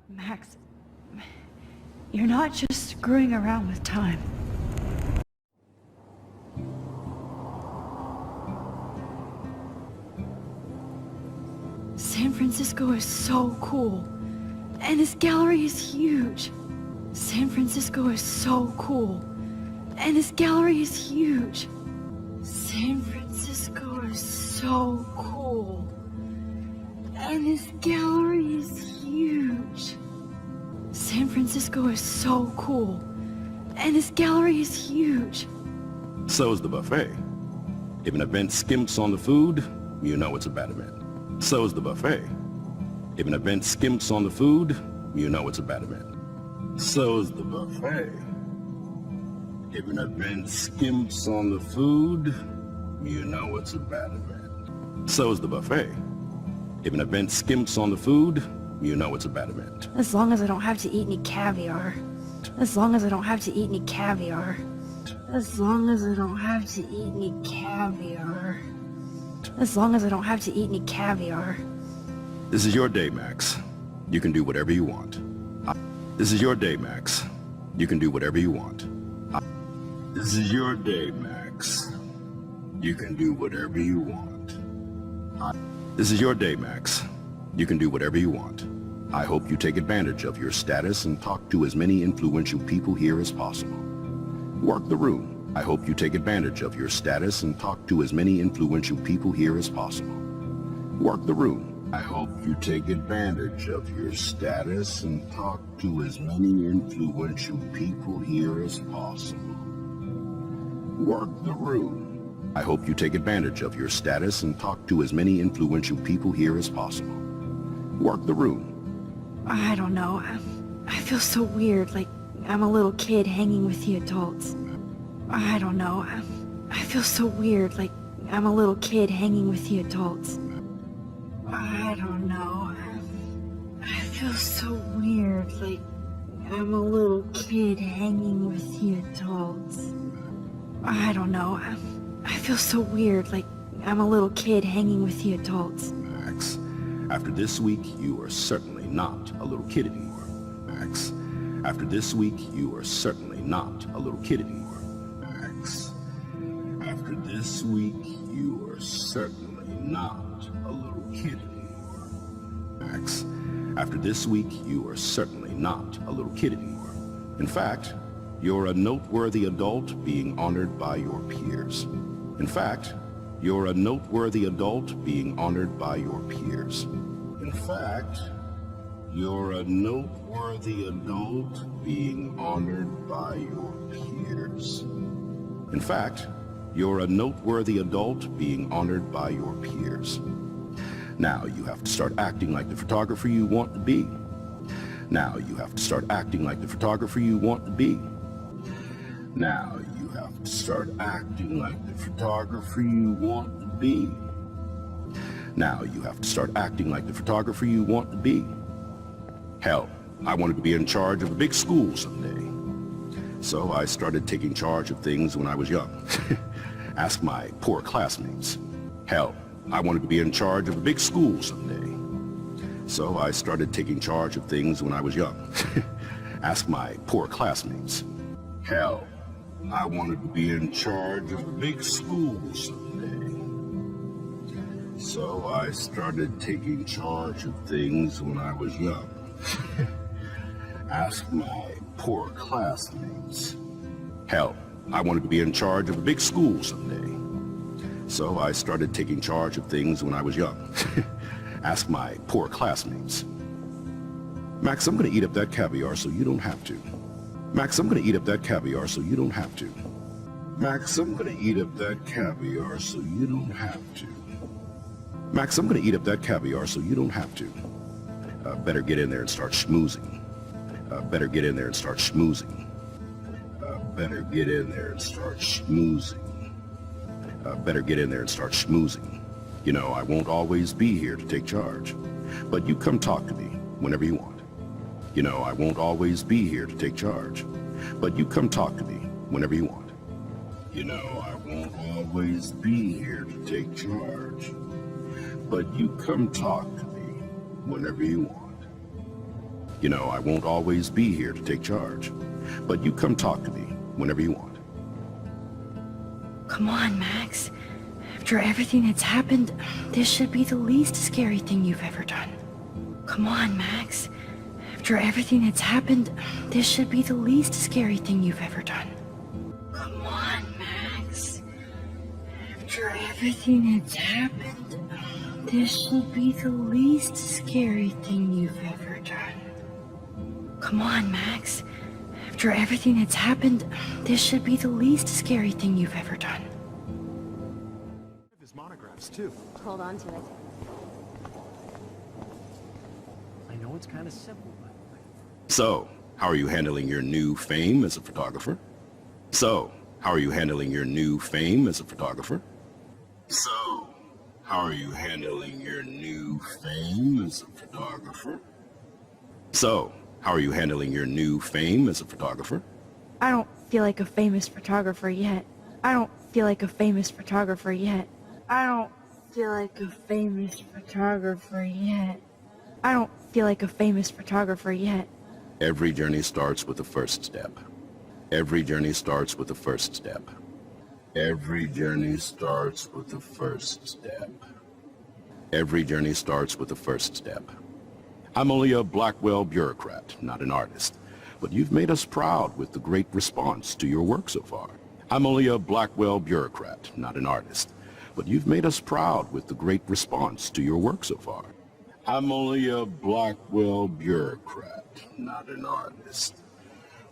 Max, you're not just screwing around with time. San Francisco is so cool, and this gallery is huge. San Francisco is so cool, and this gallery is huge. San Francisco is so cool, and this gallery is huge. San Francisco is so cool, and this gallery is huge. So is the buffet. If an event skimps on the food, you know it's a bad event. So is the buffet. If an event skimps on the food, you know it's a bad event. So is the buffet. If an event skimps on the food, you know it's a bad event. So is the buffet. If an event skimps on the food, you know it's a bad event. As long as I don't have to eat any caviar. As long as I don't have to eat any caviar. As long as I don't have to eat any caviar. As long as I don't have to eat any caviar. This is your day, Max. You can do whatever you want. This is your day, Max. You can do whatever you want. This is your day, Max. You can do whatever you want. This is your day, Max. You can do whatever you want. I hope you take advantage of your status and talk to as many influential people here as possible. Work the room. I hope you take advantage of your status and talk to as many influential people here as possible. Work the room. I hope you take advantage of your status and talk to as many influential people here as possible. Work the room. I hope you take advantage of your status and talk to as many influential people here as possible. Work the room. I don't know. I feel so weird, like I'm a little kid hanging with the adults. I don't know. I feel so weird, like I'm a little kid hanging with the adults. I don't know. I feel so weird, like I'm a little kid hanging with the adults. I don't know. I feel so weird, like I'm a little kid hanging with the adults. Max, after this week, you are certainly not a little kid anymore. Max, after this week, you are certainly not a little kid anymore. Max, after this week, you are certainly not a little kid anymore. Max, after this week, you are certainly not a little kid anymore. In fact, you're a noteworthy adult being honored by your peers. In fact, you're a noteworthy adult being honored by your peers. In fact, you're a noteworthy adult being honored by your peers. In fact, you're a noteworthy adult being honored by your peers. Now you have to start acting like the photographer you want to be. Now you have to start acting like the photographer you want to be. Now you have to start acting like the photographer you want to be. Now you have to start acting like the photographer you want to be. Hell, I wanted to be in charge of a big school someday. So I started taking charge of things when I was young. Ask my poor classmates. Hell, I wanted to be in charge of a big school someday. So I started taking charge of things when I was young. Ask my poor classmates. Hell, I wanted to be in charge of a big school someday. So I started taking charge of things when I was young. Ask my poor classmates. Hell, I wanted to be in charge of a big school someday. So I started taking charge of things when I was young. Ask my poor classmates. Max, I'm gonna eat up that caviar so you don't have to. Max, I'm gonna eat up that caviar so you don't have to. Max, I'm gonna eat up that caviar so you don't have to. Max, I'm gonna eat up that caviar so you don't have to. Better get in there and start schmoozing. Better get in there and start schmoozing. Better get in there and start schmoozing. Better get in there and start schmoozing. You know, I won't always be here to take charge, but you come talk to me whenever you want. You know, I won't always be here to take charge, but you come talk to me whenever you want. You know, I won't always be here to take charge, but you come talk to me whenever you want. You know, I won't always be here to take charge, but you come talk to me whenever you want. Come on, Max. After everything that's happened, this should be the least scary thing you've ever done. Come on, Max. After everything that's happened, this should be the least scary thing you've ever done. Come on, Max. After everything that's happened, this should be the least scary thing you've ever done. Come on, Max. After everything that's happened, this should be the least scary thing you've ever done. His monographs, too. Hold on to it. I know it's kind of simple, but... So, how are you handling your new fame as a photographer? So, how are you handling your new fame as a photographer? So, how are you handling your new fame as a photographer? So, how are you handling your new fame as a photographer? I don't feel like a famous photographer yet. I don't feel like a famous photographer yet. I don't feel like a famous photographer yet. I don't feel like a famous photographer yet. Every journey starts with the first step. Every journey starts with the first step. Every journey starts with the first step. Every journey starts with the first step. I'm only a Blackwell bureaucrat, not an artist, but you've made us proud with the great response to your work so far. I'm only a Blackwell bureaucrat, not an artist, but you've made us proud with the great response to your work so far. I'm only a Blackwell bureaucrat, not an artist,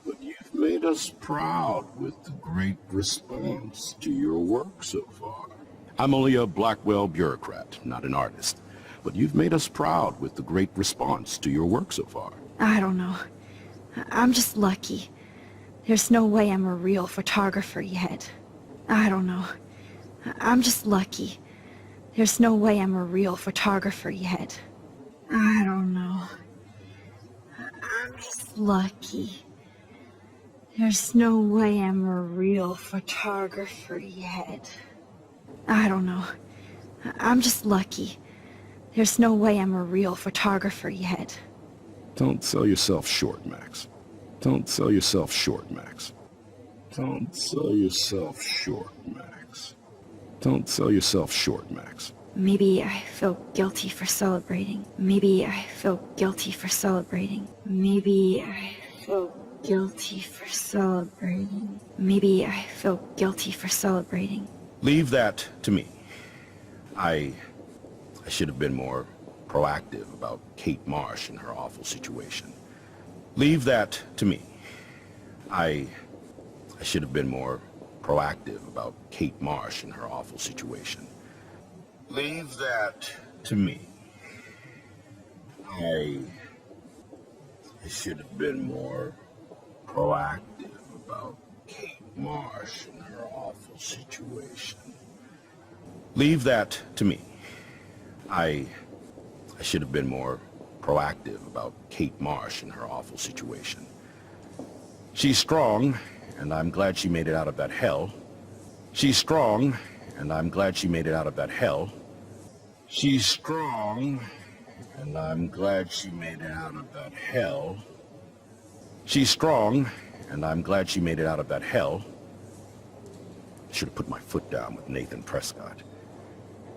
but you've made us proud with the great response to your work so far. I'm only a Blackwell bureaucrat, not an artist, but you've made us proud with the great response to your work so far. I don't know. I'm just lucky. There's no way I'm a real photographer yet. I don't know. I'm just lucky. There's no way I'm a real photographer yet. I don't know. I'm just lucky. There's no way I'm a real photographer yet. I don't know. I'm just lucky. There's no way I'm a real photographer yet. Don't sell yourself short, Max. Don't sell yourself short, Max. Don't sell yourself short, Max. Don't sell yourself short, Max. Maybe I feel guilty for celebrating. Maybe I feel guilty for celebrating. Maybe I feel guilty for celebrating. Maybe I feel guilty for celebrating. Leave that to me. I should have been more proactive about Kate Marsh and her awful situation. Leave that to me. I should have been more proactive about Kate Marsh and her awful situation. Leave that to me. I should have been more proactive about Kate Marsh and her awful situation. Leave that to me. I should have been more proactive about Kate Marsh and her awful situation. She's strong, and I'm glad she made it out of that hell. She's strong, and I'm glad she made it out of that hell. She's strong, and I'm glad she made it out of that hell. She's strong, and I'm glad she made it out of that hell. I should have put my foot down with Nathan Prescott.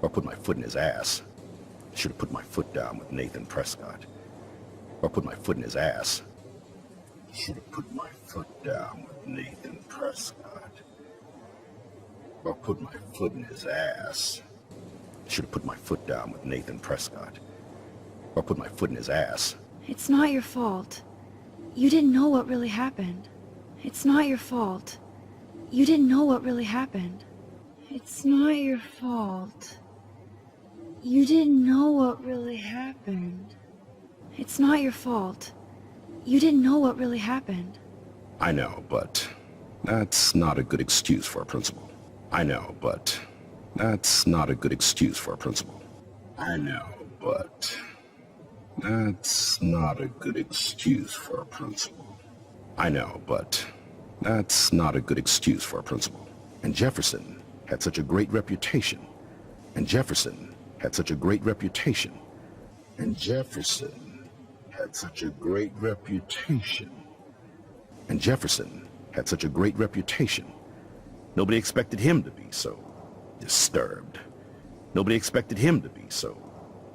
Or put my foot in his ass. I should have put my foot down with Nathan Prescott. Or put my foot in his ass. I should have put my foot down with Nathan Prescott. Or put my foot in his ass. I should have put my foot down with Nathan Prescott. Or put my foot in his ass. It's not your fault. You didn't know what really happened. It's not your fault. You didn't know what really happened. It's not your fault. You didn't know what really happened. It's not your fault. You didn't know what really happened. I know, but that's not a good excuse for a principal. I know, but that's not a good excuse for a principal. I know, but that's not a good excuse for a principal. I know, but that's not a good excuse for a principal. And Jefferson had such a great reputation. And Jefferson had such a great reputation. And Jefferson had had such a great reputation. And Jefferson had such a great reputation. Nobody expected him to be so disturbed. Nobody expected him to be so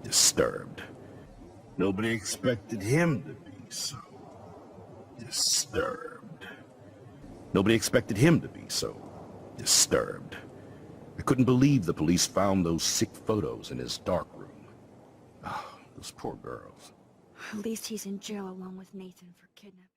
disturbed. Nobody expected him to be so disturbed. Nobody expected him to be so disturbed. I couldn't believe the police found those sick photos in his dark room. Ah, those poor girls. At least he's in jail along with Nathan for kidnapping.